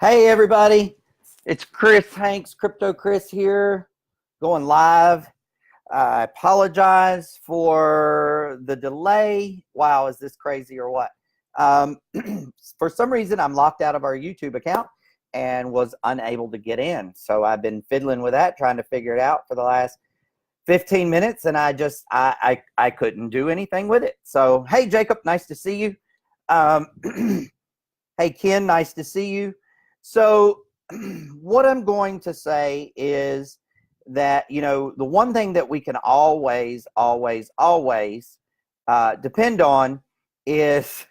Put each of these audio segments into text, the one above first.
Hey everybody, it's Kris Hanks, Crypto Kris here, going live. I apologize for the delay. Wow, is this crazy or what? Um, for some reason, I'm locked out of our YouTube account and was unable to get in. So I've been fiddling with that, trying to figure it out for the last 15 minutes, and I couldn't do anything with it. So hey Jacob, nice to see you. Um, hey Ken, nice to see you. So what I'm going to say is that, the one thing that we can always depend on is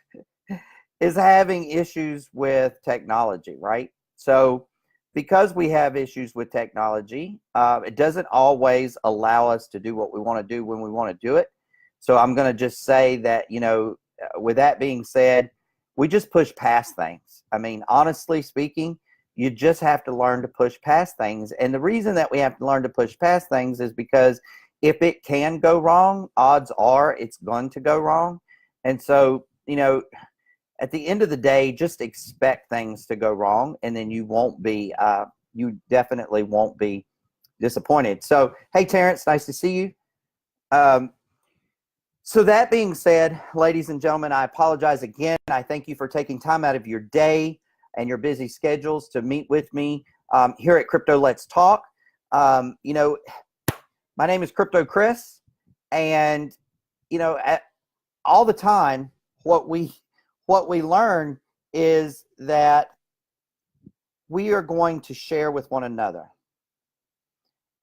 is having issues with technology, right? So because we have issues with technology, it doesn't always allow us to do what we want to do when we want to do it. So I'm going to just say that, with that being said, we just push past things. I mean, honestly speaking, you just have to learn to push past things. And the reason that we have to learn to push past things is because if it can go wrong, odds are it's going to go wrong. And so, at the end of the day, just expect things to go wrong, and then you definitely won't be disappointed. So, hey, Terrence, nice to see you. So that being said, ladies and gentlemen, I apologize again. I thank you for taking time out of your day and your busy schedules to meet with me here at Crypto Let's Talk. My name is Crypto Kris, and all the time, what we learn is that we are going to share with one another.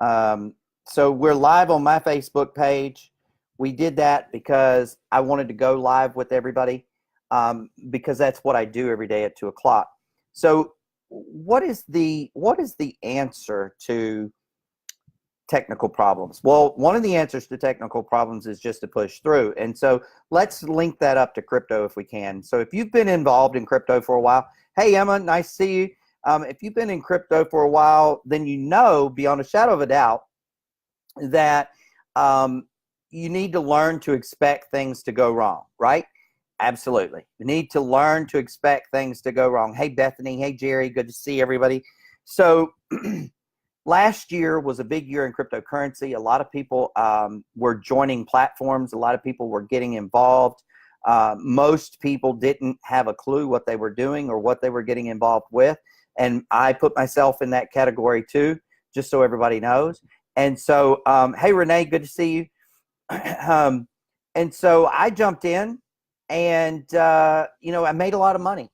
So we're live on my Facebook page. We did that because I wanted to go live with everybody, because that's what I do every day at 2 o'clock. So what is the answer to technical problems? Well, one of the answers to technical problems is just to push through. And so let's link that up to crypto if we can. So if you've been involved in crypto for a while, hey Emma, nice to see you. If you've been in crypto for a while, then beyond a shadow of a doubt that you need to learn to expect things to go wrong, right? Absolutely. You need to learn to expect things to go wrong. Hey, Bethany. Hey, Jerry. Good to see everybody. So last year was a big year in cryptocurrency. A lot of people were joining platforms. A lot of people were getting involved. Most people didn't have a clue what they were doing or what they were getting involved with. And I put myself in that category too, just so everybody knows. And so, hey, Renee, good to see you. And so I jumped in and, I made a lot of money.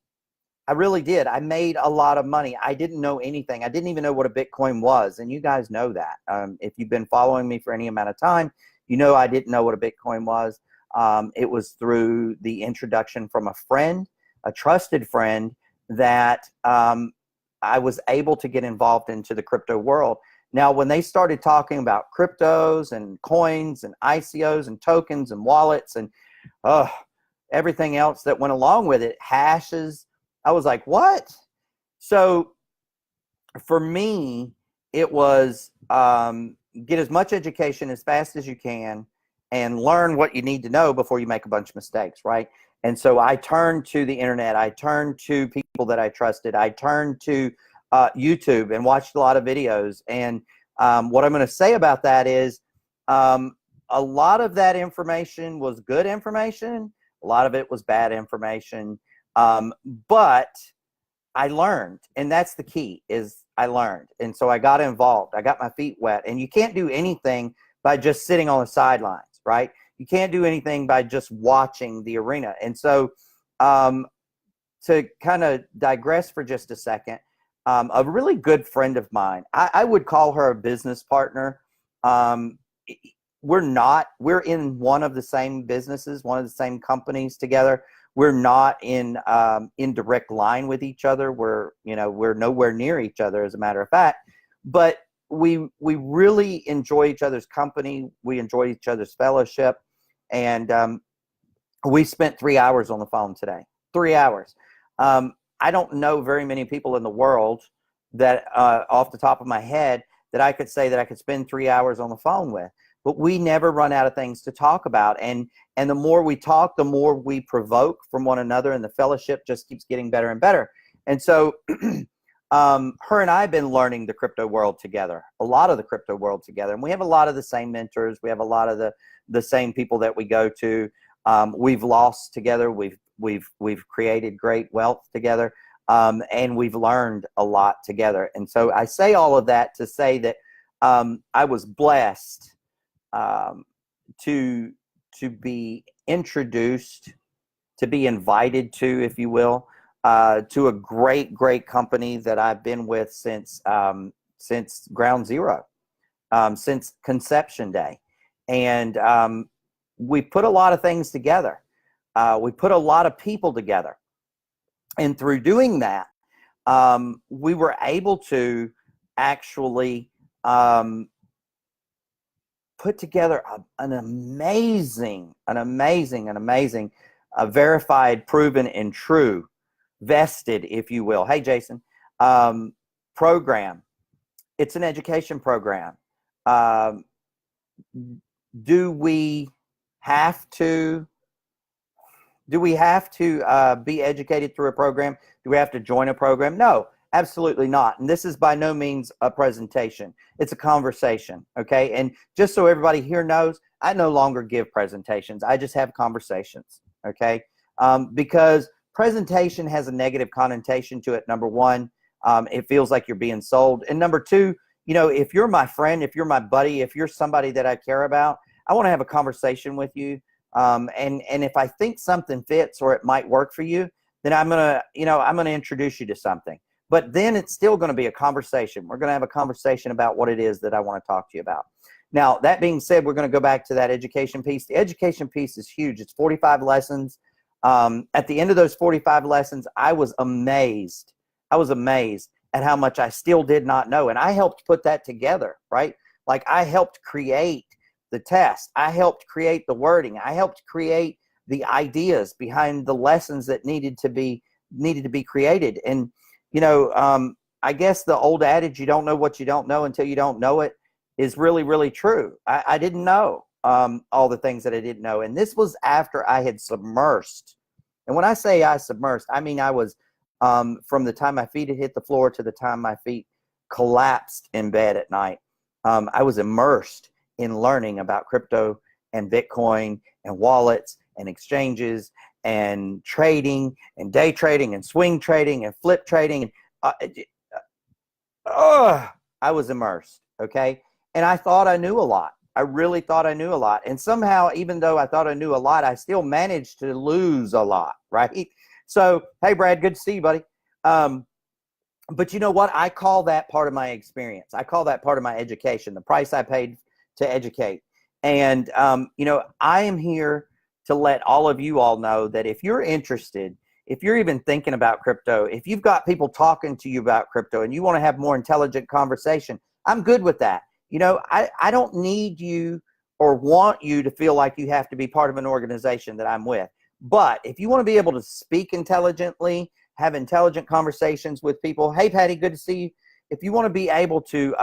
I really did. I made a lot of money. I didn't know anything. I didn't even know what a Bitcoin was. And you guys know that. If you've been following me for any amount of time, I didn't know what a Bitcoin was. It was through the introduction from a friend, a trusted friend, that I was able to get involved into the crypto world. Now, when they started talking about cryptos and coins and ICOs and tokens and wallets and everything else that went along with it, hashes, I was like, what? So for me, it was get as much education as fast as you can and learn what you need to know before you make a bunch of mistakes, right? And so I turned to the internet. I turned to people that I trusted. I turned to YouTube and watched a lot of videos. And what I'm going to say about that is a lot of that information was good information. A lot of it was bad information. But I learned, and that's the key, is I learned. And so I got involved. I got my feet wet. And you can't do anything by just sitting on the sidelines, right? You can't do anything by just watching the arena. And so to kind of digress for just a second, a really good friend of mine, I would call her a business partner. We're in one of the same businesses, one of the same companies together. We're not in direct line with each other. We're nowhere near each other, as a matter of fact. But we really enjoy each other's company. We enjoy each other's fellowship. And we spent 3 hours on the phone today. 3 hours. I don't know very many people in the world that, off the top of my head, that I could say that I could spend 3 hours on the phone with. But we never run out of things to talk about. And the more we talk, the more we provoke from one another, and the fellowship just keeps getting better and better. And so her and I have been learning the crypto world together, a lot of the crypto world together. And we have a lot of the same mentors. We have a lot of the same people that we go to. We've lost together. We've created great wealth together. And we've learned a lot together. And so I say all of that to say that I was blessed to be introduced, to be invited to, if you will, to a great company that I've been with since ground zero, since conception day. And we put a lot of things together. We put a lot of people together. And through doing that, we were able to actually put together an amazing, verified, proven, and true, vested, if you will. Hey, Jason, program. It's an education program. Do we have to be educated through a program? Do we have to join a program? No, absolutely not. And this is by no means a presentation. It's a conversation, okay? And just so everybody here knows, I no longer give presentations. I just have conversations, okay? Because presentation has a negative connotation to it. Number one, it feels like you're being sold. And number two, if you're my friend, if you're my buddy, if you're somebody that I care about, I want to have a conversation with you. And if I think something fits or it might work for you, then I'm going to introduce you to something. But then it's still going to be a conversation. We're going to have a conversation about what it is that I want to talk to you about. Now, that being said, we're going to go back to that education piece. The education piece is huge. It's 45 lessons. At the end of those 45 lessons, I was amazed. At how much I still did not know. And I helped put that together, right? Like I helped create the test. I helped create the wording. I helped create the ideas behind the lessons that needed to be created. And, I guess the old adage, you don't know what you don't know until you don't know it, is really, really true. I didn't know all the things that I didn't know. And this was after I had submersed. And when I say I submersed, I mean I was from the time my feet had hit the floor to the time my feet collapsed in bed at night. I was immersed in learning about crypto and Bitcoin and wallets and exchanges and trading and day trading and swing trading and flip trading. I was immersed, okay? And I thought I knew a lot. I really thought I knew a lot. And somehow, even though I thought I knew a lot, I still managed to lose a lot, right? So, hey, Brad, good to see you, buddy. But you know what? I call that part of my experience. I call that part of my education, the price I paid to educate. And, I am here to let all of you all know that if you're interested, if you're even thinking about crypto, if you've got people talking to you about crypto and you want to have more intelligent conversation, I'm good with that. I don't need you or want you to feel like you have to be part of an organization that I'm with. But if you want to be able to speak intelligently, have intelligent conversations with people, hey, Patty, good to see you. If you want to be able to,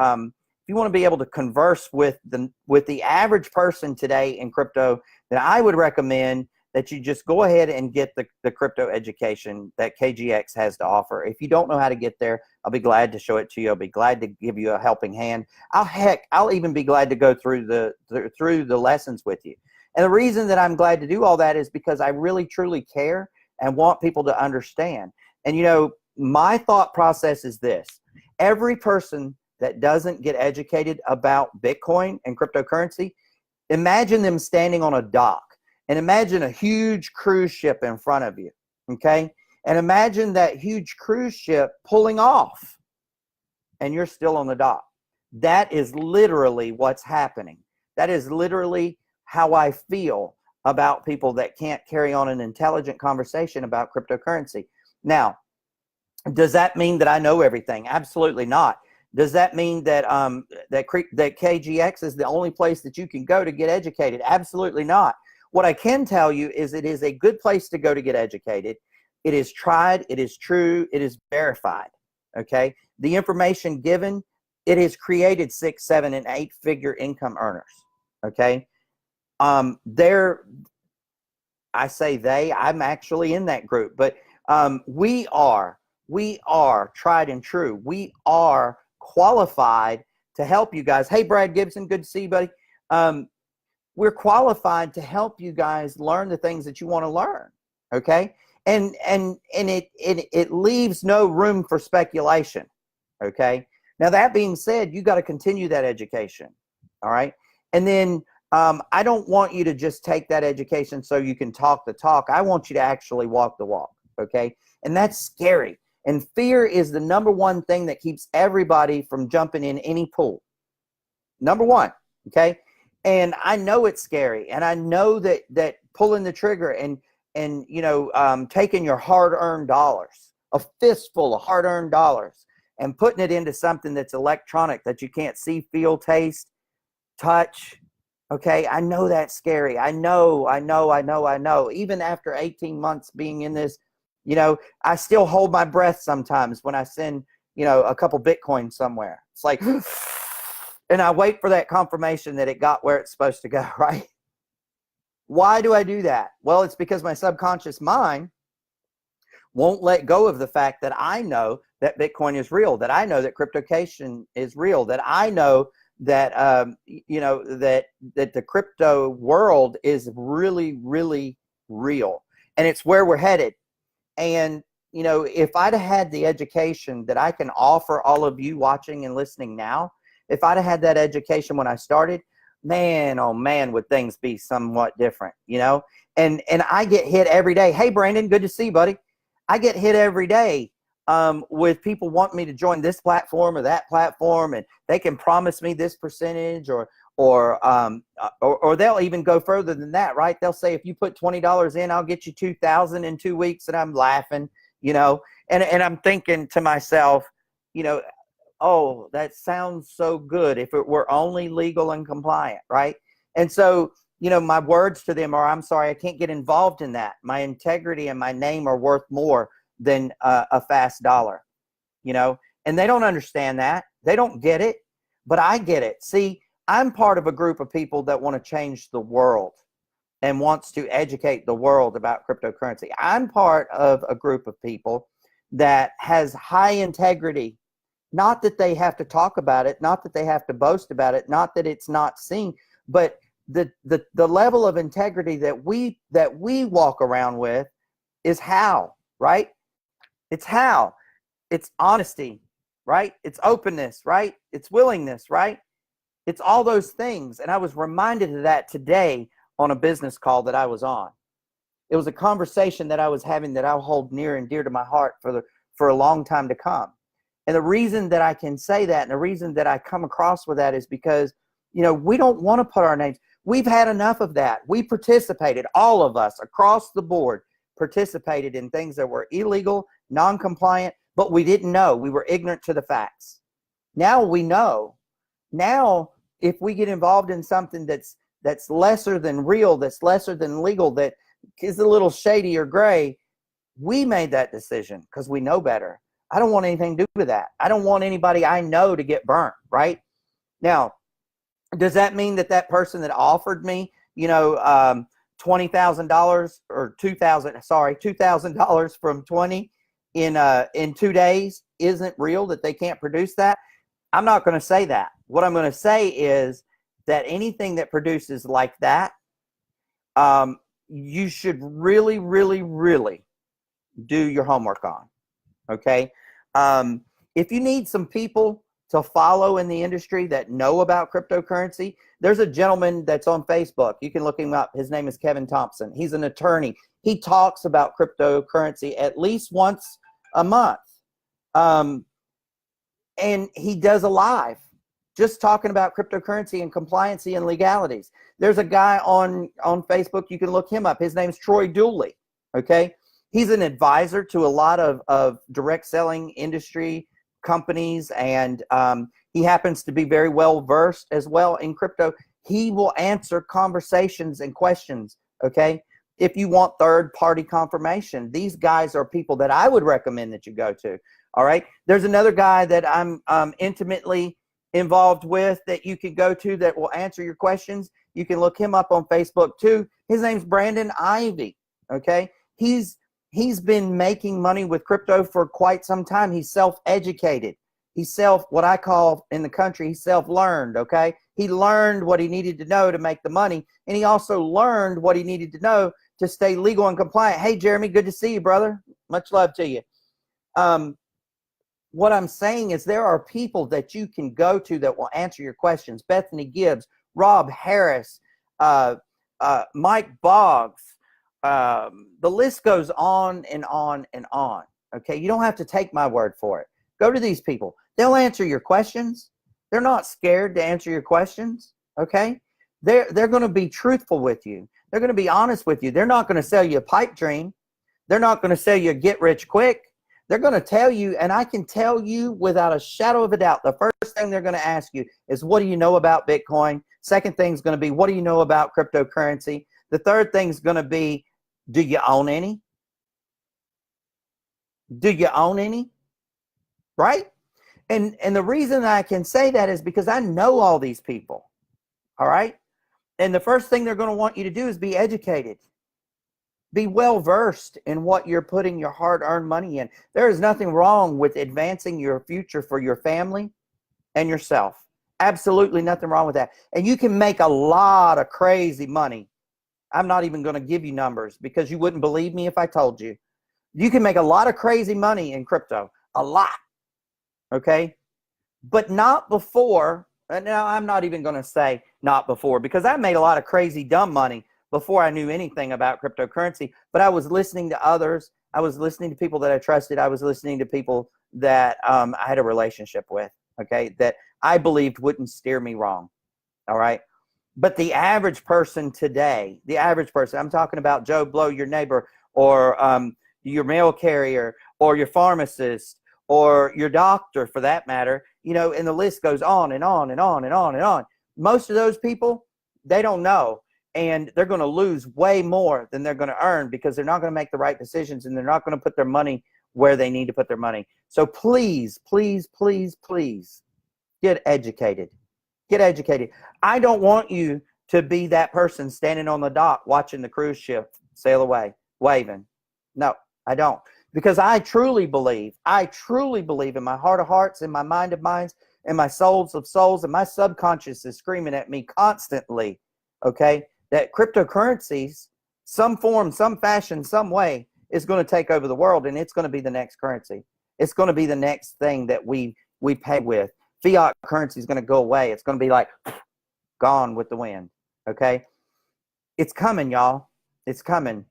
converse with the average person today in crypto, then I would recommend that you just go ahead and get the crypto education that KGX has to offer. If you don't know how to get there, I'll be glad to show it to you. I'll be glad to give you a helping hand. I'll even be glad to go through the lessons with you. And the reason that I'm glad to do all that is because I really, truly care and want people to understand. And, my thought process is this. Every person that doesn't get educated about Bitcoin and cryptocurrency, imagine them standing on a dock and imagine a huge cruise ship in front of you, okay? And imagine that huge cruise ship pulling off and you're still on the dock. That is literally what's happening. That is literally how I feel about people that can't carry on an intelligent conversation about cryptocurrency. Now, does that mean that I know everything? Absolutely not. Does that mean that that KGX is the only place that you can go to get educated? Absolutely not. What I can tell you is it is a good place to go to get educated. It is tried, it is true, it is verified. Okay? The information given, it has created 6, 7, and 8-figure income earners. Okay? I say they, I'm actually in that group, but we are We are tried and true. We are qualified to help you guys. Hey, Brad Gibson, good to see you, buddy. We're qualified to help you guys learn the things that you want to learn. Okay. And it leaves no room for speculation. Okay. Now, that being said, you got to continue that education. All right. And then I don't want you to just take that education so you can talk the talk. I want you to actually walk the walk. Okay. And that's scary. And fear is the number one thing that keeps everybody from jumping in any pool. Number one. Okay. And I know it's scary. And I know that pulling the trigger and taking your hard-earned dollars, a fistful of hard-earned dollars, and putting it into something that's electronic that you can't see, feel, taste, touch. Okay, I know that's scary. I know. Even after 18 months being in this, I still hold my breath sometimes when I send, a couple Bitcoin somewhere. It's like, and I wait for that confirmation that it got where it's supposed to go, right? Why do I do that? Well, it's because my subconscious mind won't let go of the fact that I know that Bitcoin is real, that I know that cryptocation is real, that I know that that the crypto world is really, really real, and it's where we're headed. And if I'd have had the education that I can offer all of you watching and listening now, if I'd have had that education when I started, man, oh man, would things be somewhat different, And I get hit every day. Hey, Brandon, good to see you, buddy. I get hit every day with people wanting me to join this platform or that platform, and they can promise me this percentage, or they'll even go further than that, right? They'll say, if you put $20 in, I'll get you 2,000 in 2 weeks, and I'm laughing, and I'm thinking to myself, oh, that sounds so good if it were only legal and compliant, right? And so, my words to them are, I'm sorry, I can't get involved in that. My integrity and my name are worth more than a fast dollar, and they don't understand that. They don't get it, but I get it. See, I'm part of a group of people that want to change the world and wants to educate the world about cryptocurrency. I'm part of a group of people that has high integrity. Not that they have to talk about it, not that they have to boast about it, not that it's not seen, but the level of integrity that we walk around with is how, right? It's how. It's honesty, right? It's openness, right? It's willingness, right? It's all those things. And I was reminded of that today on a business call that I was on. It was a conversation that I was having that I'll hold near and dear to my heart for a long time to come. And the reason that I can say that, and the reason that I come across with that, is because, we don't want to put our names. We've had enough of that. We participated, all of us across the board, participated in things that were illegal, non-compliant, but we didn't know. We were ignorant to the facts. Now we know. Now, if we get involved in something that's lesser than real, that's lesser than legal, that is a little shady or gray, we made that decision because we know better. I don't want anything to do with that. I don't want anybody I know to get burnt, right? Now, does that mean that person that offered me, $20,000 or $2,000 from 20 in 2 days isn't real, that they can't produce that? I'm not going to say that. What I'm going to say is that anything that produces like that, you should really, really, really do your homework on. Okay. If you need some people to follow in the industry that know about cryptocurrency, there's a gentleman that's on Facebook. You can look him up. His name is Kevin Thompson. He's an attorney. He talks about cryptocurrency at least once a month. And he does a live just talking about cryptocurrency and compliancy and legalities. There's a guy on Facebook. You can look him up. His name's Troy Dooley. Okay. He's an advisor to a lot of direct selling industry companies, and he happens to be very well versed as well in crypto. He will answer conversations and questions, okay? If you want third-party confirmation, these guys are people that I would recommend that you go to, all right? There's another guy that I'm intimately involved with that you can go to that will answer your questions. You can look him up on Facebook too. His name's Brandon Ivy, okay? He's He's been making money with crypto for quite some time. He's self-educated. He's what I call in the country, he's self-learned, okay? He learned what he needed to know to make the money, and he also learned what he needed to know to stay legal and compliant. Hey, Jeremy, good to see you, brother. Much love to you. What I'm saying is there are people that you can go to that will answer your questions. Bethany Gibbs, Rob Harris, Mike Boggs. The list goes on and on and on. Okay, you don't have to take my word for it. Go to these people. They'll answer your questions. They're not scared to answer your questions. Okay, they're going to be truthful with you. They're going to be honest with you. They're not going to sell you a pipe dream. They're not going to sell you a get rich quick. They're going to tell you, and I can tell you without a shadow of a doubt, the first thing they're going to ask you is, what do you know about Bitcoin? Second thing is going to be, what do you know about cryptocurrency? The third thing is going to be, do you own any? Do you own any? Right? And the reason I can say that is because I know all these people. All right? And the first thing they're going to want you to do is be educated. Be well versed in what you're putting your hard-earned money in. There is nothing wrong with advancing your future for your family and yourself. Absolutely nothing wrong with that. And you can make a lot of crazy money. I'm not even going to give you numbers because you wouldn't believe me if I told you. You can make a lot of crazy money in crypto. A lot. Okay? But not before. Now, I'm not even going to say not before, because I made a lot of crazy dumb money before I knew anything about cryptocurrency. But I was listening to others. I was listening to people that I trusted. I was listening to people that I had a relationship with, okay, that I believed wouldn't steer me wrong. All right? But the average person today, the average person, I'm talking about Joe Blow, your neighbor, or your mail carrier, or your pharmacist, or your doctor for that matter, you know, and the list goes on and on and on and on and on. Most of those people, they don't know. And they're going to lose way more than they're going to earn because they're not going to make the right decisions, and they're not going to put their money where they need to put their money. So please, please, please, please get educated. Get educated. I don't want you to be that person standing on the dock watching the cruise ship sail away, waving. No, I don't. Because I truly believe in my heart of hearts, in my mind of minds, in my souls of souls, and my subconscious is screaming at me constantly, okay, that cryptocurrencies, some form, some fashion, some way, is going to take over the world, and it's going to be the next currency. It's going to be the next thing that we pay with. Fiat currency is going to go away. It's going to be like gone with the wind, okay? It's coming, y'all. It's coming.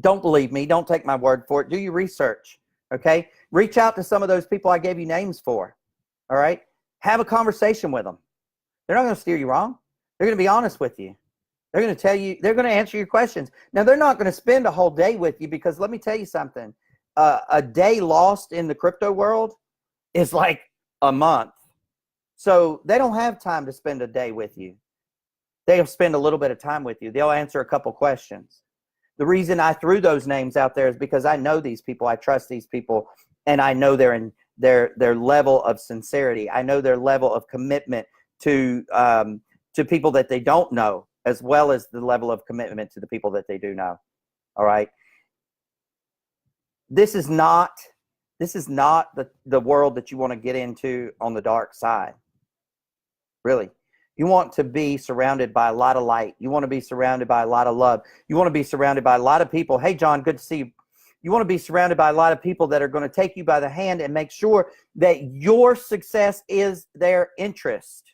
Don't believe me. Don't take my word for it. Do your research, okay? Reach out to some of those people I gave you names for, all right? Have a conversation with them. They're not going to steer you wrong. They're going to be honest with you. They're going to tell you, they're going to answer your questions. Now, they're not going to spend a whole day with you, because let me tell you something. A day lost in the crypto world is like a month. So they don't have time to spend a day with you. They'll spend a little bit of time with you. They'll answer a couple questions. The reason I threw those names out there is because I know these people. I trust these people, and I know their level of sincerity. I know their level of commitment to people that they don't know, as well as the level of commitment to the people that they do know. All right. This is not the world that you want to get into on the dark side. Really. You want to be surrounded by a lot of light. You want to be surrounded by a lot of love. You want to be surrounded by a lot of people. Hey, John, good to see you. You want to be surrounded by a lot of people that are going to take you by the hand and make sure that your success is their interest.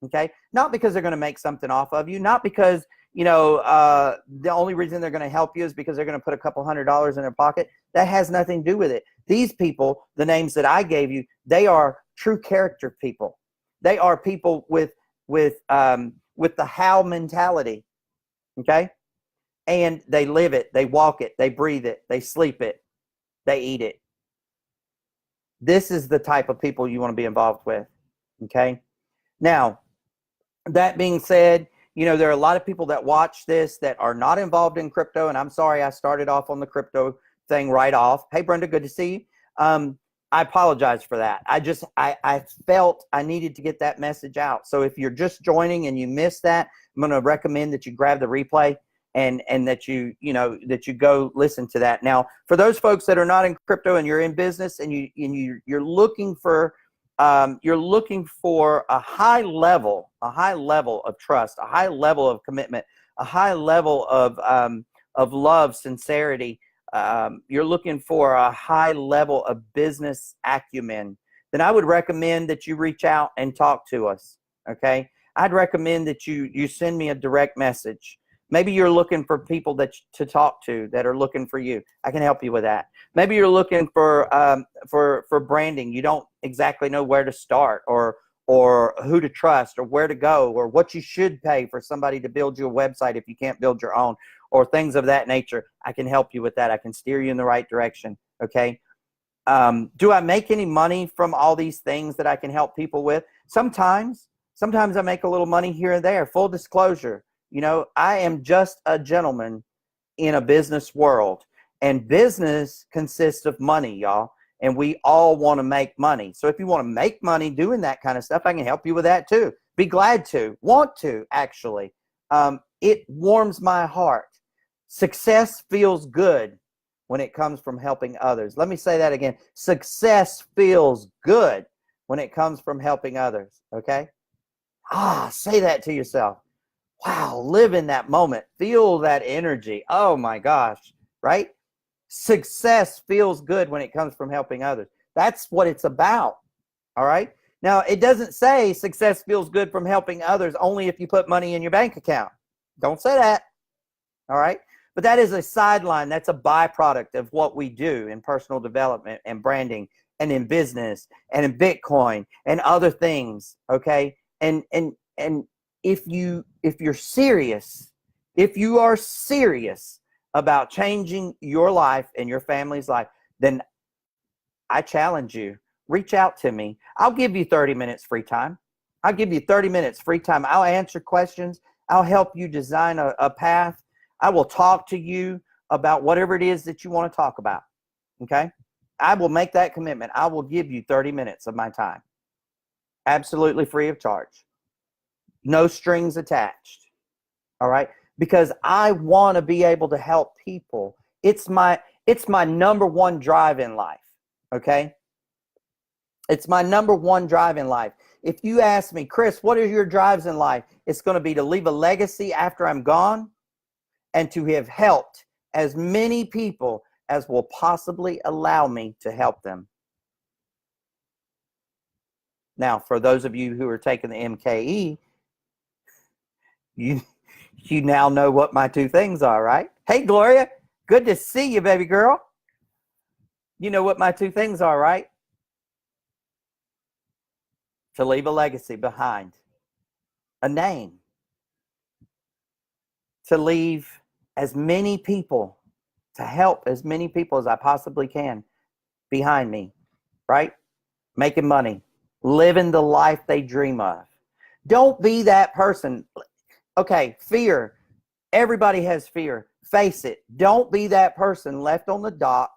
Okay? Not because they're going to make something off of you. Not because, the only reason they're going to help you is because they're going to put a couple $100s in their pocket. That has nothing to do with it. These people, the names that I gave you, they are true character people. They are people with the how mentality. Okay? And they live it, they walk it, they breathe it, they sleep it, they eat it. This is the type of people you want to be involved with. Okay? Now, that being said, there are a lot of people that watch this that are not involved in crypto, and I'm sorry I started off on the crypto thing right off. Hey, Brenda, good to see you. I apologize for that. I felt I needed to get that message out. So if you're just joining and you missed that, I'm going to recommend that you grab the replay and that that you go listen to that. Now, for those folks that are not in crypto and you're in business and you're looking for a high level of trust, a high level of commitment, a high level of love, sincerity. You're looking for a high level of business acumen, then I would recommend that you reach out and talk to us. Okay, I'd recommend that you send me a direct message. Maybe you're looking for people to talk to that are looking for you. I can help you with that. Maybe you're looking for branding. You don't exactly know where to start or who to trust or where to go or what you should pay for somebody to build you a website if you can't build your own or things of that nature. I can help you with that. I can steer you in the right direction. Okay. Do I make any money from all these things that I can help people with? Sometimes I make a little money here and there. Full disclosure. I am just a gentleman in a business world, and business consists of money, y'all, and we all want to make money. So if you want to make money doing that kind of stuff, I can help you with that too. Be glad to, want to, actually. It warms my heart. Success feels good when it comes from helping others. Let me say that again. Success feels good when it comes from helping others, okay? Say that to yourself. Wow, live in that moment. Feel that energy. Oh my gosh, right? Success feels good when it comes from helping others. That's what it's about, all right? Now, it doesn't say success feels good from helping others only if you put money in your bank account. Don't say that, all right? But that is a sideline. That's a byproduct of what we do in personal development and branding and in business and in Bitcoin and other things, okay? And if you're serious, if you are serious about changing your life and your family's life, then I challenge you, reach out to me. I'll give you 30 minutes free time. I'll give you 30 minutes free time. I'll answer questions. I'll help you design a path. I will talk to you about whatever it is that you want to talk about, okay? I will make that commitment. I will give you 30 minutes of my time, absolutely free of charge. No strings attached, all right? Because I want to be able to help people. It's my number one drive in life, okay? It's my number one drive in life. If you ask me, Kris, what are your drives in life? It's going to be to leave a legacy after I'm gone and to have helped as many people as will possibly allow me to help them. Now, for those of you who are taking the MKE, you now know what my two things are, right? Hey, Gloria, good to see you, baby girl. You know what my two things are, right? To leave a legacy behind, a name, to leave as many people, to help as many people as I possibly can behind me, right? Making money, living the life they dream of. Don't be that person. Okay, fear. Everybody has fear. Face it. Don't be that person left on the dock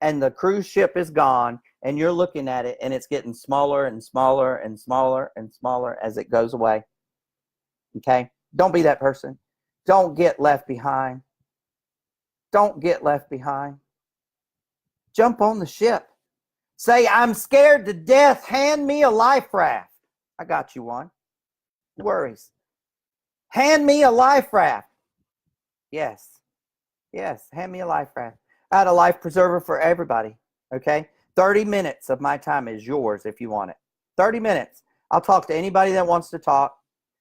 and the cruise ship is gone and you're looking at it and it's getting smaller and smaller and smaller and smaller as it goes away. Okay? Don't be that person. Don't get left behind. Don't get left behind. Jump on the ship. Say, I'm scared to death. Hand me a life raft. I got you one. No worries. Hand me a life raft. Yes. Yes, hand me a life raft. I had a life preserver for everybody, okay? 30 minutes of my time is yours if you want it. 30 minutes. I'll talk to anybody that wants to talk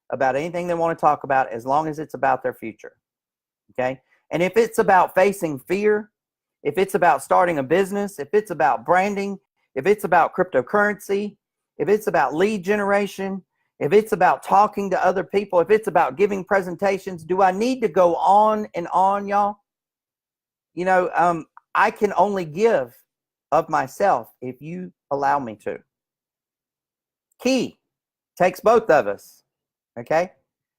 about anything they want to talk about as long as it's about their future, okay? And if it's about facing fear, if it's about starting a business, if it's about branding, if it's about cryptocurrency, if it's about lead generation, if it's about talking to other people, if it's about giving presentations, do I need to go on and on, y'all? You know, I can only give of myself if you allow me to. Key takes both of us, okay?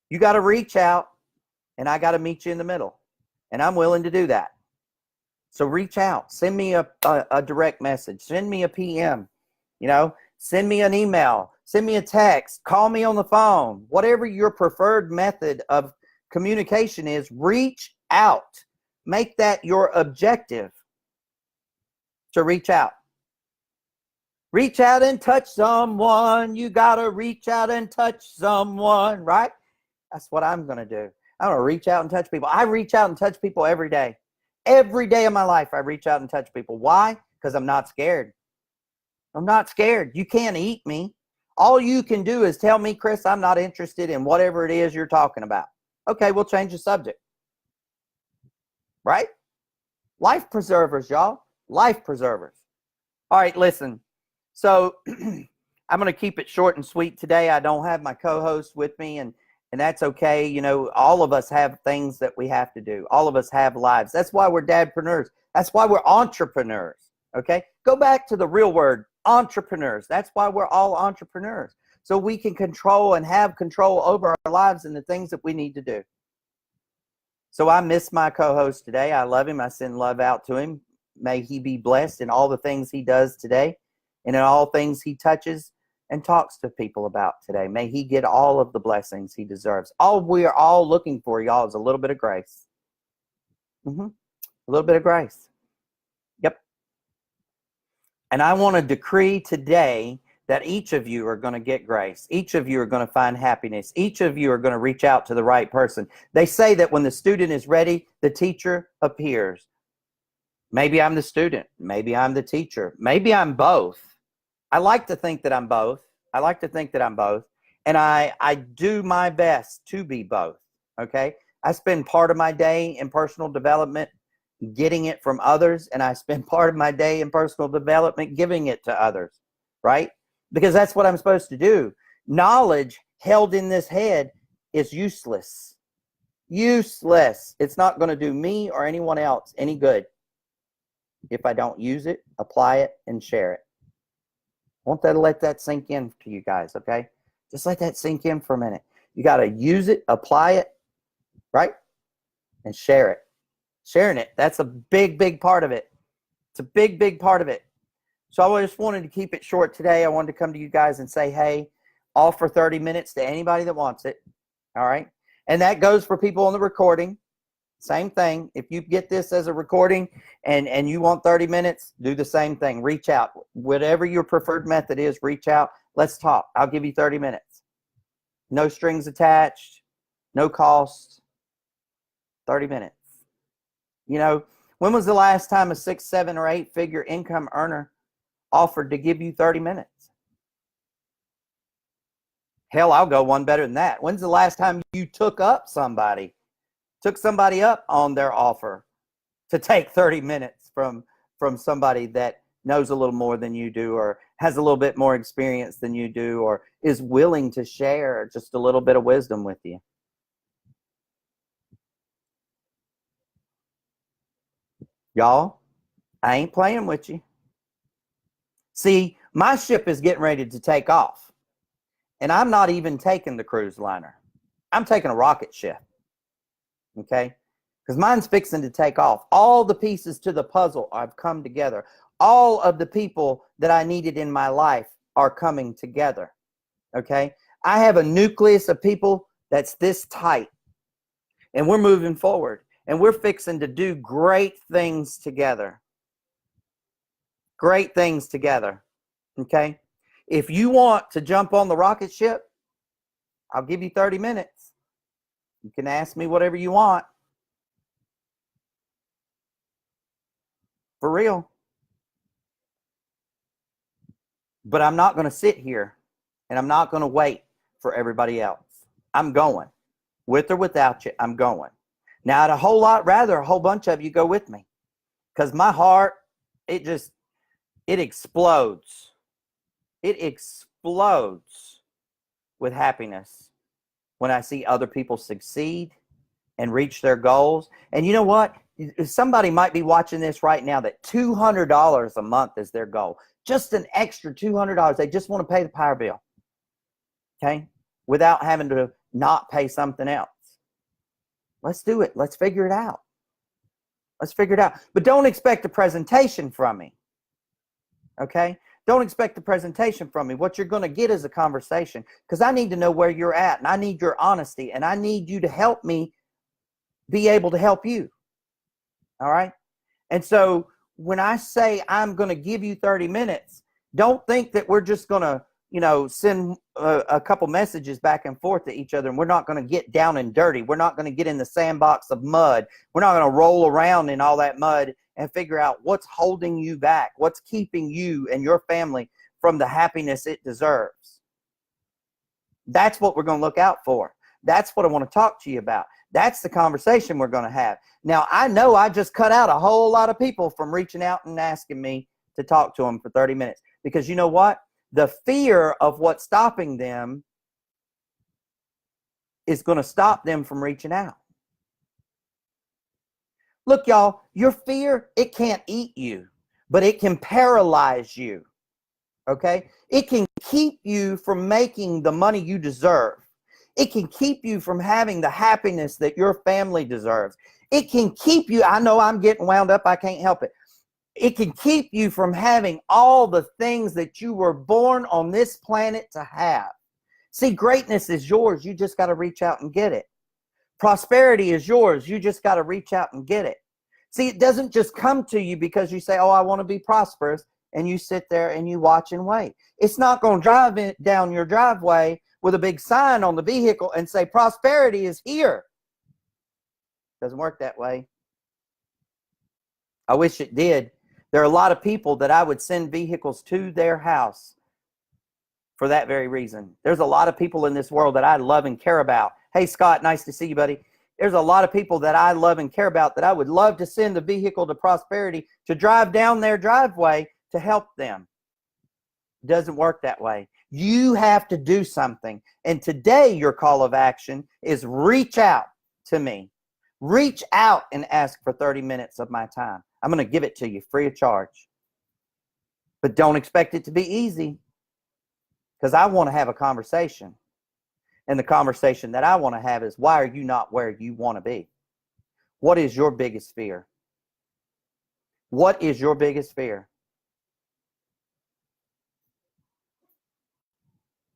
You got to reach out, and I got to meet you in the middle, and I'm willing to do that. So reach out. Send me a direct message. Send me a PM, you know. Send me an email. Send me a text. Call me on the phone. Whatever your preferred method of communication is, reach out. Make that your objective to reach out. Reach out and touch someone. You got to reach out and touch someone, right? That's what I'm going to do. I'm going to reach out and touch people. I reach out and touch people every day. Every day of my life, I reach out and touch people. Why? Because I'm not scared. I'm not scared. You can't eat me. All you can do is tell me, Kris, I'm not interested in whatever it is you're talking about. Okay, we'll change the subject. Right? Life preservers, y'all. Life preservers. All right, listen. So I'm going to keep it short and sweet today. I don't have my co-host with me, and that's okay. You know, all of us have things that we have to do. All of us have lives. That's why we're dadpreneurs. That's why we're entrepreneurs. Okay? Go back to the real word, entrepreneurs. That's why we're all entrepreneurs. So we can control and have control over our lives and the things that we need to do. So I miss my co-host today. I love him. I send love out to him. May he be blessed in all the things he does today and in all things he touches and talks to people about today. May he get all of the blessings he deserves. All we are all looking for, y'all, is a little bit of grace. A little bit of grace. Yep. And I want to decree today that each of you are going to get grace. Each of you are going to find happiness. Each of you are going to reach out to the right person. They say that when the student is ready, the teacher appears. Maybe I'm the student. Maybe I'm the teacher. Maybe I'm both. I like to think that I'm both. I like to think that I'm both. And I do my best to be both. Okay? I spend part of my day in personal development getting it from others, and I spend part of my day in personal development giving it to others. Right? Because that's what I'm supposed to do. Knowledge held in this head is useless. Useless. It's not going to do me or anyone else any good if I don't use it, apply it, and share it. I want to let that sink in to you guys, okay? Just let that sink in for a minute. You got to use it, apply it, right? And share it. Sharing it, that's a big, big part of it. It's a big, big part of it. So I just wanted to keep it short today. I wanted to come to you guys and say, hey, offer 30 minutes to anybody that wants it, all right? And that goes for people on the recording. Same thing. If you get this as a recording and you want 30 minutes, do the same thing. Reach out. Whatever your preferred method is, reach out. Let's talk. I'll give you 30 minutes. No strings attached. No cost. 30 minutes. You know, when was the last time a 6, 7, or 8-figure income earner offered to give you 30 minutes? Hell, I'll go one better than that. When's the last time you took somebody up on their offer to take 30 minutes from somebody that knows a little more than you do, or has a little bit more experience than you do, or is willing to share just a little bit of wisdom with you? Y'all, I ain't playing with you. See, my ship is getting ready to take off, and I'm not even taking the cruise liner. I'm taking a rocket ship. Okay? Because mine's fixing to take off. All the pieces to the puzzle have come together. All of the people that I needed in my life are coming together. Okay? I have a nucleus of people that's this tight. And we're moving forward. And we're fixing to do great things together. Great things together. Okay? If you want to jump on the rocket ship, I'll give you 30 minutes. You can ask me whatever you want. For real. But I'm not going to sit here and I'm not going to wait for everybody else. I'm going. With or without you, I'm going. Now, I'd a whole lot rather a whole bunch of you go with me. Because my heart, it explodes. It explodes with happiness when I see other people succeed and reach their goals. And you know what? Somebody might be watching this right now that $200 a month is their goal. Just an extra $200. They just want to pay the power bill. Okay? Without having to not pay something else. Let's do it. Let's figure it out. Let's figure it out. But don't expect a presentation from me. Okay? Don't expect a presentation from me. What you're going to get is a conversation, because I need to know where you're at, and I need your honesty, and I need you to help me be able to help you. All right. And so when I say I'm going to give you 30 minutes, don't think that we're just going to, send a couple messages back and forth to each other, and we're not going to get down and dirty. We're not going to get in the sandbox of mud. We're not going to roll around in all that mud and figure out what's holding you back, what's keeping you and your family from the happiness it deserves. That's what we're going to look out for. That's what I want to talk to you about. That's the conversation we're going to have. Now, I know I just cut out a whole lot of people from reaching out and asking me to talk to them for 30 minutes. Because you know what? The fear of what's stopping them is going to stop them from reaching out. Look, y'all, your fear, it can't eat you, but it can paralyze you. Okay? It can keep you from making the money you deserve. It can keep you from having the happiness that your family deserves. It can keep you, I know I'm getting wound up, I can't help it. It can keep you from having all the things that you were born on this planet to have. See, greatness is yours. You just got to reach out and get it. Prosperity is yours. You just got to reach out and get it. See, it doesn't just come to you because you say, oh, I want to be prosperous, and you sit there and you watch and wait. It's not going to drive down your driveway with a big sign on the vehicle and say, prosperity is here. Doesn't work that way. I wish it did. There are a lot of people that I would send vehicles to their house for that very reason. There's a lot of people in this world that I love and care about. Hey, Scott, nice to see you, buddy. There's a lot of people that I love and care about that I would love to send a vehicle to prosperity to drive down their driveway to help them. It doesn't work that way. You have to do something. And today your call of action is reach out to me. Reach out and ask for 30 minutes of my time. I'm going to give it to you free of charge. But don't expect it to be easy, because I want to have a conversation. And the conversation that I want to have is, why are you not where you want to be? What is your biggest fear? What is your biggest fear?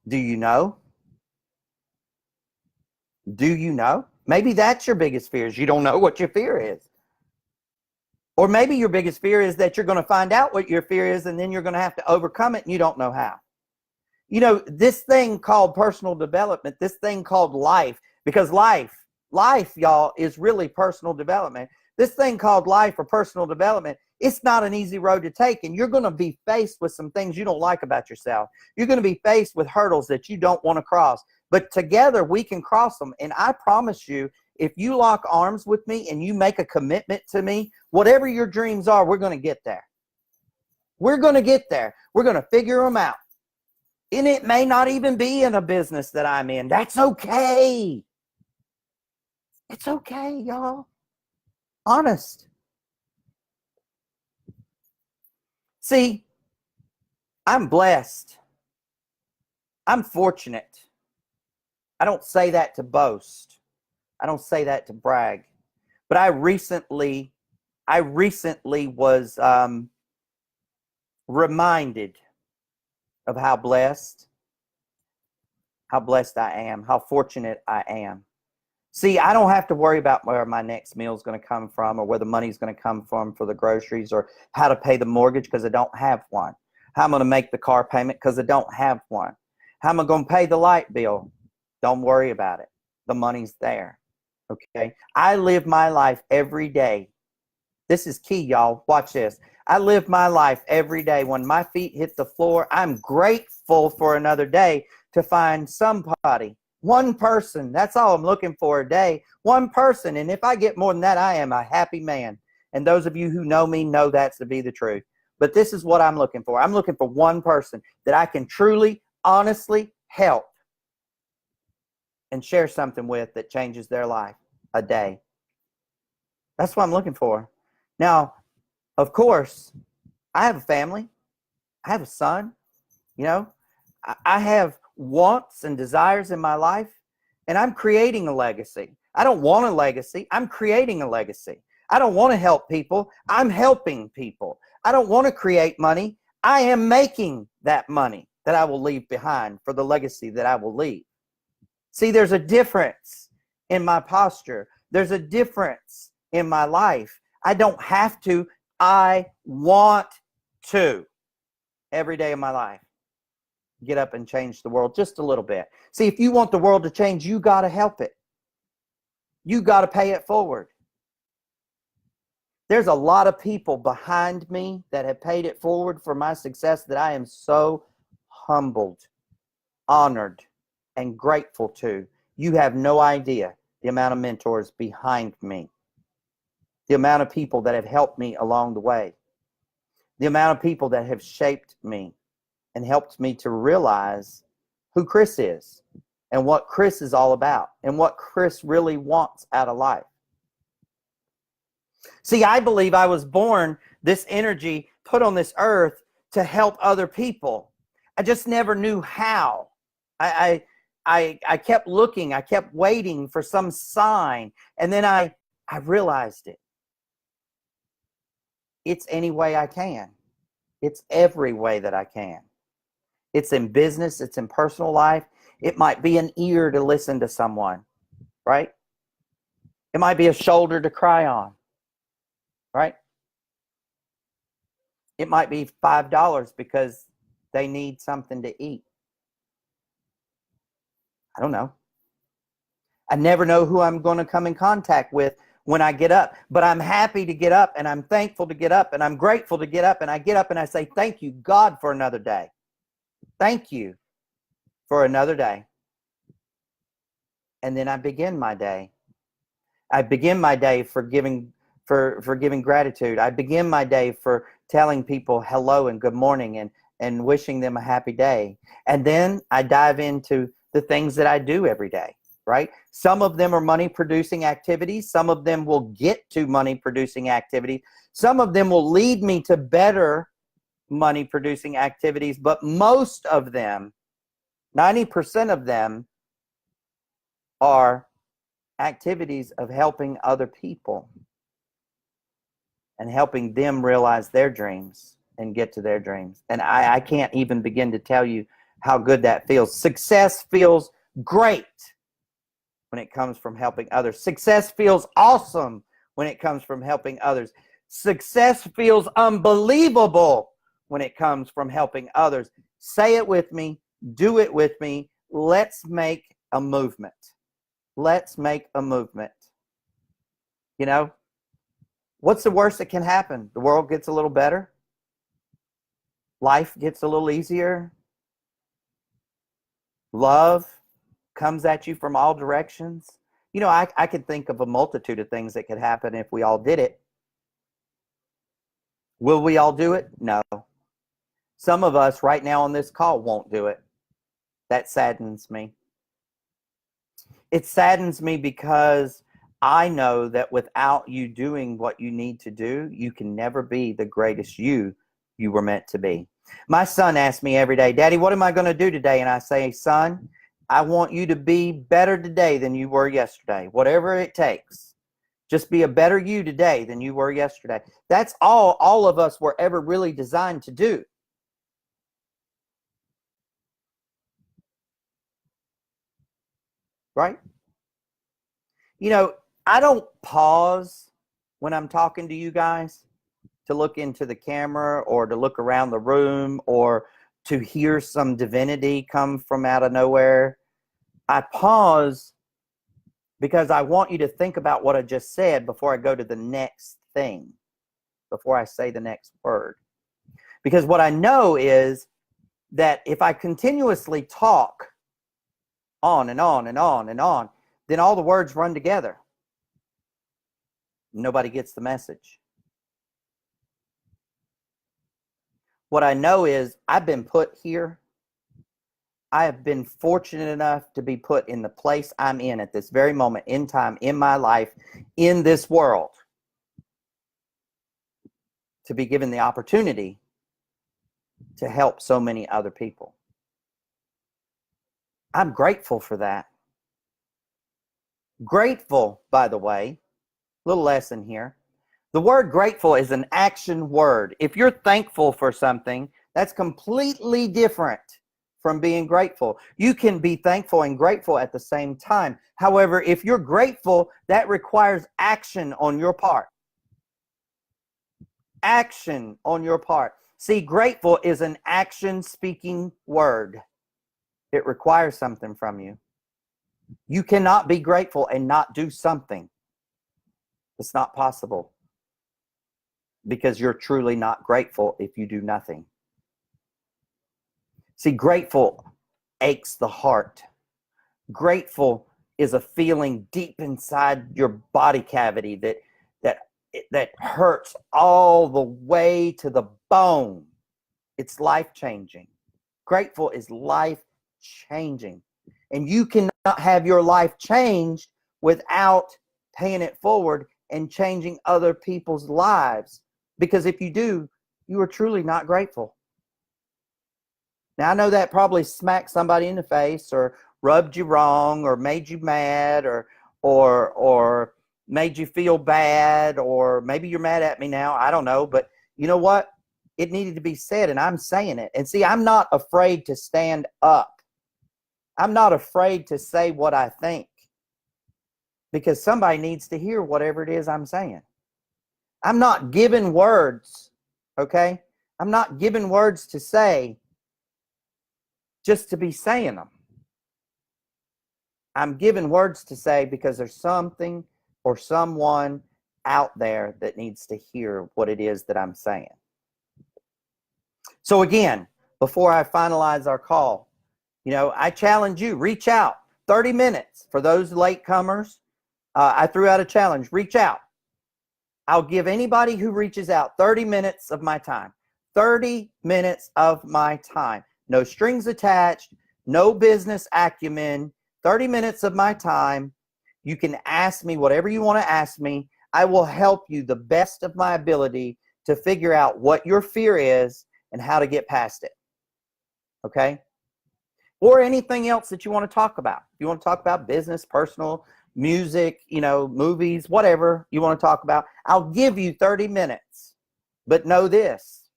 Do you know? Do you know? Maybe that's your biggest fear, is you don't know what your fear is. Or maybe your biggest fear is that you're going to find out what your fear is, and then you're going to have to overcome it, and you don't know how. You know, this thing called personal development, this thing called life, because life, y'all, is really personal development. This thing called life or personal development, it's not an easy road to take, and you're going to be faced with some things you don't like about yourself. You're going to be faced with hurdles that you don't want to cross. But together we can cross them, and I promise you, if you lock arms with me and you make a commitment to me, whatever your dreams are, we're going to get there. We're going to get there. We're going to figure them out. And it may not even be in a business that I'm in. That's okay. It's okay, y'all. Honest. See, I'm blessed. I'm fortunate. I don't say that to boast. I don't say that to brag. But I recently was reminded of how blessed I am, how fortunate I am. See, I don't have to worry about where my next meal is going to come from, or where the money is going to come from for the groceries, or how to pay the mortgage because I don't have one. How I'm going to make the car payment because I don't have one. How am I going to pay the light bill? Don't worry about it. The money's there. Okay? I live my life every day. This is key, y'all. Watch this. I live my life every day. When my feet hit the floor, I'm grateful for another day to find somebody, one person. That's all I'm looking for a day. One person. And if I get more than that, I am a happy man. And those of you who know me know that's to be the truth. But this is what I'm looking for. I'm looking for one person that I can truly, honestly help and share something with that changes their life a day. That's what I'm looking for. Now, of course, I have a family. I have a son. You know, I have wants and desires in my life, and I'm creating a legacy. I don't want a legacy. I'm creating a legacy. I don't want to help people. I'm helping people. I don't want to create money. I am making that money that I will leave behind for the legacy that I will leave. See, there's a difference in my posture. There's a difference in my life. I don't have to. I want to. Every day of my life, get up and change the world just a little bit. See, if you want the world to change, you got to help it. You got to pay it forward. There's a lot of people behind me that have paid it forward for my success that I am so humbled, honored, and grateful to. You have no idea the amount of mentors behind me, the amount of people that have helped me along the way, the amount of people that have shaped me and helped me to realize who Kris is and what Kris is all about and what Kris really wants out of life. See, I believe I was born this energy, put on this earth to help other people. I just never knew how. I kept looking, I kept waiting for some sign, and then I realized it. It's any way I can. It's every way that I can. It's in business, it's in personal life. It might be an ear to listen to someone, right? It might be a shoulder to cry on, right? It might be $5 because they need something to eat. I don't know. I never know who I'm going to come in contact with when I get up, but I'm happy to get up, and I'm thankful to get up, and I'm grateful to get up, and I get up and I say, thank you, God, for another day. Thank you for another day. And then I begin my day. I begin my day for giving gratitude. I begin my day for telling people hello and good morning and wishing them a happy day. And then I dive into the things that I do every day, right? Some of them are money producing activities. Some of them will get to money producing activities. Some of them will lead me to better money producing activities, but most of them, 90% of them, are activities of helping other people and helping them realize their dreams and get to their dreams. And I can't even begin to tell you how good that feels. Success feels great when it comes from helping others. Success feels awesome when it comes from helping others. Success feels unbelievable when it comes from helping others. Say it with me. Do it with me. Let's make a movement. Let's make a movement. You know, what's the worst that can happen? The world gets a little better. Life gets a little easier. Love comes at you from all directions. You know, I could think of a multitude of things that could happen if we all did it. Will we all do it? No. Some of us right now on this call won't do it. That saddens me. It saddens me because I know that without you doing what you need to do, you can never be the greatest you were meant to be. My son asks me every day, Daddy, what am I going to do today? And I say, son, I want you to be better today than you were yesterday. Whatever it takes. Just be a better you today than you were yesterday. That's all of us were ever really designed to do. Right? You know, I don't pause when I'm talking to you guys to look into the camera or to look around the room or to hear some divinity come from out of nowhere. I pause because I want you to think about what I just said before I go to the next thing, before I say the next word. Because what I know is that if I continuously talk on and on and on and on, then all the words run together. Nobody gets the message. What I know is I've been put here. I have been fortunate enough to be put in the place I'm in at this very moment in time, in my life, in this world, to be given the opportunity to help so many other people. I'm grateful for that. Grateful, by the way, little lesson here. The word grateful is an action word. If you're thankful for something, that's completely different from being grateful. You can be thankful and grateful at the same time. However, if you're grateful, that requires action on your part. Action on your part. See, grateful is an action-speaking word. It requires something from you. You cannot be grateful and not do something. It's not possible, because you're truly not grateful if you do nothing. See, grateful aches the heart. Grateful is a feeling deep inside your body cavity that hurts all the way to the bone. It's life-changing. Grateful is life-changing. And you cannot have your life changed without paying it forward and changing other people's lives. Because if you do, you are truly not grateful. Now, I know that probably smacked somebody in the face, or rubbed you wrong, or made you mad, or made you feel bad, or maybe you're mad at me now. I don't know. But you know what? It needed to be said, and I'm saying it. And see, I'm not afraid to stand up. I'm not afraid to say what I think, because somebody needs to hear whatever it is I'm saying. I'm not given words, okay? I'm not given words to say just to be saying them. I'm given words to say because there's something or someone out there that needs to hear what it is that I'm saying. So again, before I finalize our call, I challenge you, reach out. 30 minutes for those latecomers. I threw out a challenge. Reach out. I'll give anybody who reaches out 30 minutes of my time. 30 minutes of my time. No strings attached. No business acumen. 30 minutes of my time. You can ask me whatever you want to ask me. I will help you the best of my ability to figure out what your fear is and how to get past it. Okay? Or anything else that you want to talk about. If you want to talk about business, personal, music, movies, whatever you want to talk about, I'll give you 30 minutes. But know this,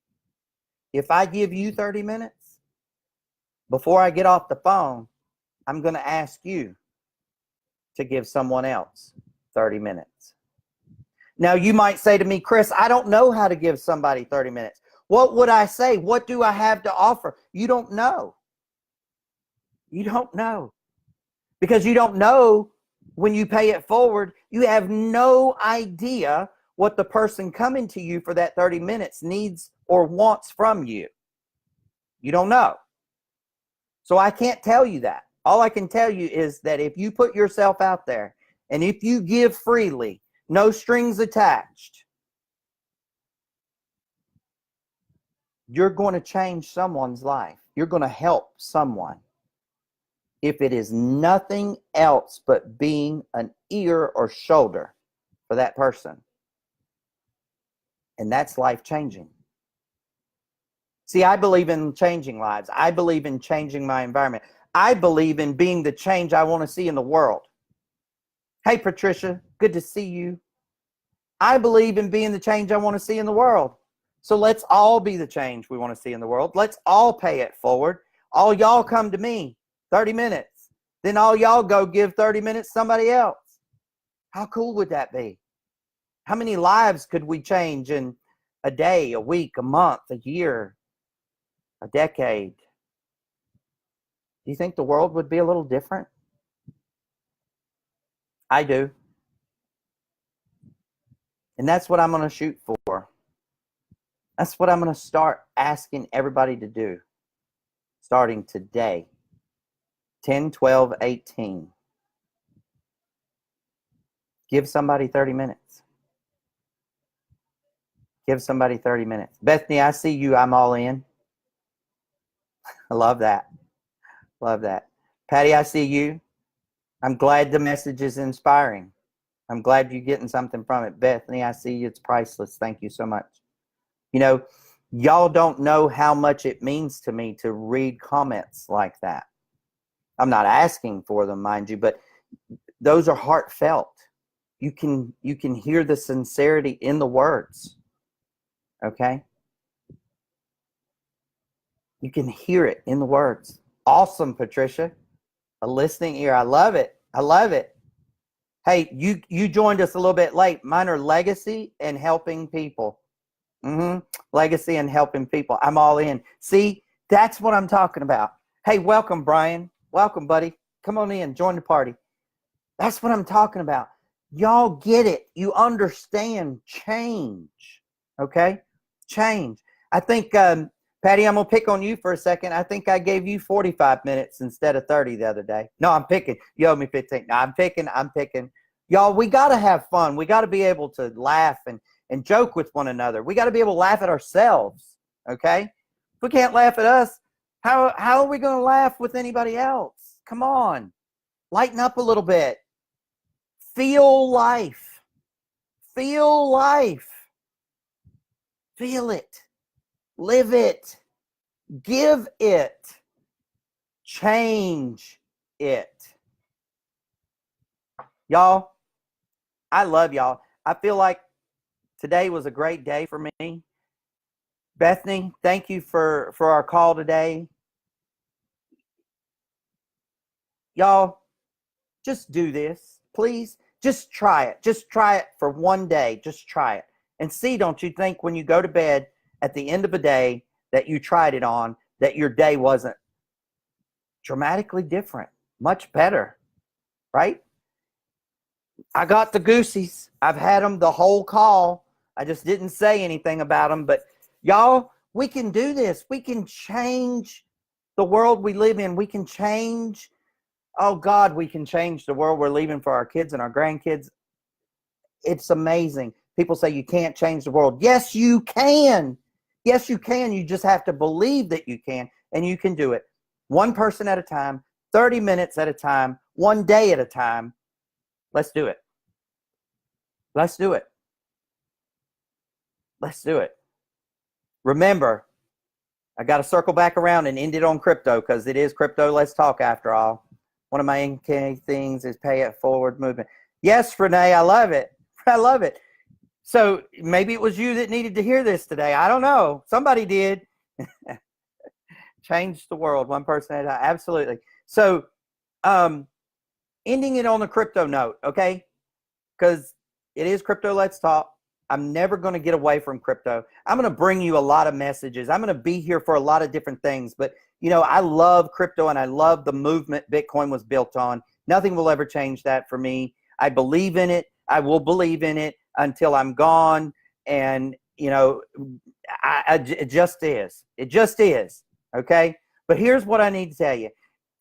if I give you 30 minutes, before I get off the phone, I'm going to ask you to give someone else 30 minutes. Now, you might say to me, Kris, I don't know how to give somebody 30 minutes. What would I say? What do I have to offer? You don't know. You don't know. Because you don't know when you pay it forward. You have no idea what the person coming to you for that 30 minutes needs or wants from you. You don't know. So I can't tell you that. All I can tell you is that if you put yourself out there and if you give freely, no strings attached, you're going to change someone's life. You're going to help someone. If it is nothing else but being an ear or shoulder for that person. And that's life-changing. See, I believe in changing lives. I believe in changing my environment. I believe in being the change I want to see in the world. Hey, Patricia, good to see you. I believe in being the change I want to see in the world. So let's all be the change we want to see in the world. Let's all pay it forward. All y'all come to me. 30 minutes. Then all y'all go give 30 minutes to somebody else. How cool would that be? How many lives could we change in a day, a week, a month, a year, a decade? Do you think the world would be a little different? I do. And that's what I'm going to shoot for. That's what I'm going to start asking everybody to do. Starting today. 10, 12, 18. Give somebody 30 minutes. Give somebody 30 minutes. Bethany, I see you. I'm all in. I love that. Love that. Patty, I see you. I'm glad the message is inspiring. I'm glad you're getting something from it. Bethany, I see you. It's priceless. Thank you so much. Y'all don't know how much it means to me to read comments like that. I'm not asking for them, mind you, but those are heartfelt. You can hear the sincerity in the words. Okay? You can hear it in the words. Awesome, Patricia. A listening ear. I love it. I love it. Hey, you joined us a little bit late. Mine are legacy and helping people. Legacy and helping people. I'm all in. See, that's what I'm talking about. Hey, welcome, Brian. Welcome, buddy. Come on in. Join the party. That's what I'm talking about. Y'all get it. You understand change. Okay? Change. I think, Patty, I'm going to pick on you for a second. I think I gave you 45 minutes instead of 30 the other day. No, I'm picking. You owe me 15. No, I'm picking. Y'all, we got to have fun. We got to be able to laugh and joke with one another. We got to be able to laugh at ourselves. Okay? If we can't laugh at us, how are we going to laugh with anybody else? Come on. Lighten up a little bit. Feel life. Feel life. Feel it. Live it. Give it. Change it. Y'all, I love y'all. I feel like today was a great day for me. Bethany, thank you for our call today. Y'all, just do this, please. Just try it. Just try it for one day. Just try it. And see, don't you think when you go to bed at the end of a day that you tried it on, that your day wasn't dramatically different, much better, right? I got the goosies. I've had them the whole call. I just didn't say anything about them. But y'all, we can do this. We can change the world we live in. We can change, oh God, we can change the world we're leaving for our kids and our grandkids. It's amazing. People say you can't change the world. Yes, you can. Yes, you can. You just have to believe that you can, and you can do it. One person at a time, 30 minutes at a time, one day at a time. Let's do it. Let's do it. Let's do it. Remember, I got to circle back around and end it on crypto because it is crypto. Let's talk after all. One of my key things is pay it forward movement. Yes, Renee, I love it. I love it. So maybe it was you that needed to hear this today. I don't know. Somebody did. Change the world one person at a time. Absolutely. So ending it on a crypto note, okay? Because it is Crypto Let's Talk. I'm never going to get away from crypto. I'm going to bring you a lot of messages. I'm going to be here for a lot of different things. But, you know, I love crypto and I love the movement Bitcoin was built on. Nothing will ever change that for me. I believe in it. I will believe in it until I'm gone. And, you know, it just is. It just is. Okay? But here's what I need to tell you.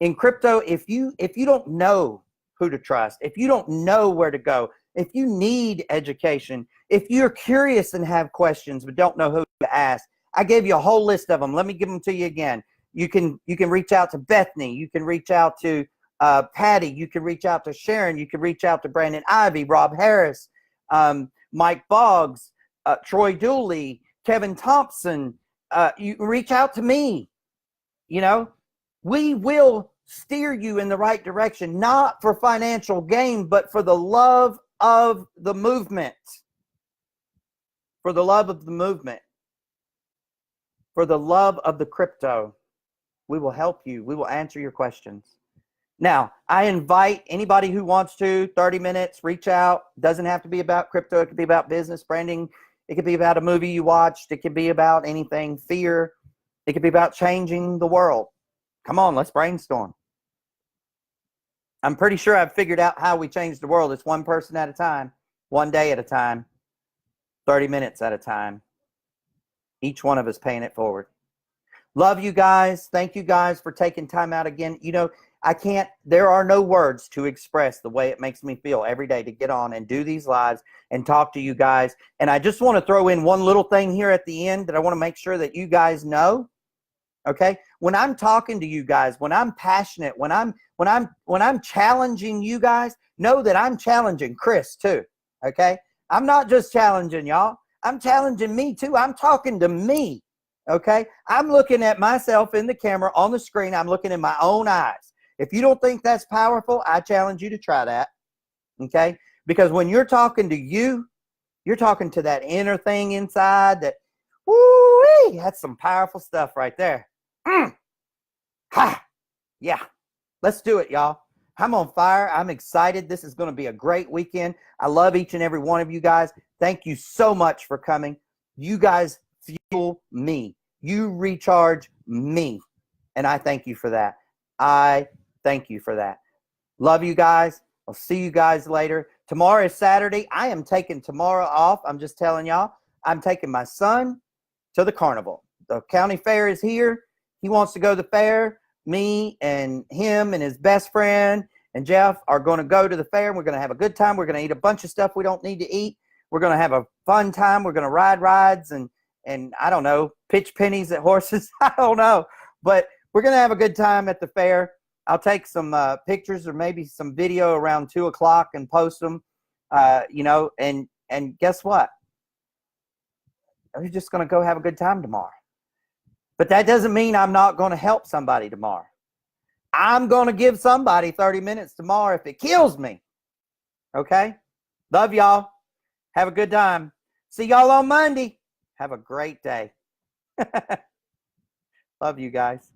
In crypto, if you don't know who to trust, if you don't know where to go, if you need education, if you're curious and have questions but don't know who to ask, I gave you a whole list of them. Let me give them to you again. You can reach out to Bethany. You can reach out to Patty. You can reach out to Sharon. You can reach out to Brandon Ivy, Rob Harris, Mike Boggs, Troy Dooley, Kevin Thompson. You can reach out to me. You know, we will steer you in the right direction, not for financial gain, but for the love of the movement. For the love of the movement. For the love of the crypto. We will help you. We will answer your questions. Now, I invite anybody who wants to, 30 minutes, reach out. Doesn't have to be about crypto. It could be about business, branding. It could be about a movie you watched. It could be about anything, fear. It could be about changing the world. Come on, let's brainstorm. I'm pretty sure I've figured out how we change the world. It's one person at a time, one day at a time, 30 minutes at a time. Each one of us paying it forward. Love you guys. Thank you guys for taking time out again. You know, there are no words to express the way it makes me feel every day to get on and do these lives and talk to you guys. And I just want to throw in one little thing here at the end that I want to make sure that you guys know. Okay? When I'm talking to you guys, when I'm passionate, when I'm challenging you guys, know that I'm challenging Kris too. Okay? I'm not just challenging y'all. I'm challenging me too. I'm talking to me. Okay? I'm looking at myself in the camera on the screen. I'm looking in my own eyes. If you don't think that's powerful, I challenge you to try that. Okay? Because when you're talking to you, you're talking to that inner thing inside that, woo-wee, that's some powerful stuff right there. Ha! Yeah, let's do it, y'all. I'm on fire. I'm excited. This is going to be a great weekend. I love each and every one of you guys. Thank you so much for coming. You guys fuel me. You recharge me. And I thank you for that. I thank you for that. Love you guys. I'll see you guys later. Tomorrow is Saturday. I am taking tomorrow off. I'm just telling y'all. I'm taking my son to the carnival. The county fair is here. He wants to go to the fair. Me and him and his best friend and Jeff are going to go to the fair. We're going to have a good time. We're going to eat a bunch of stuff we don't need to eat. We're going to have a fun time. We're going to ride rides and I don't know, pitch pennies at horses. I don't know. But we're going to have a good time at the fair. I'll take some pictures or maybe some video around 2 o'clock and post them, and guess what? We're just going to go have a good time tomorrow. But that doesn't mean I'm not going to help somebody tomorrow. I'm going to give somebody 30 minutes tomorrow if it kills me. Okay? Love y'all. Have a good time. See y'all on Monday. Have a great day. Love you guys.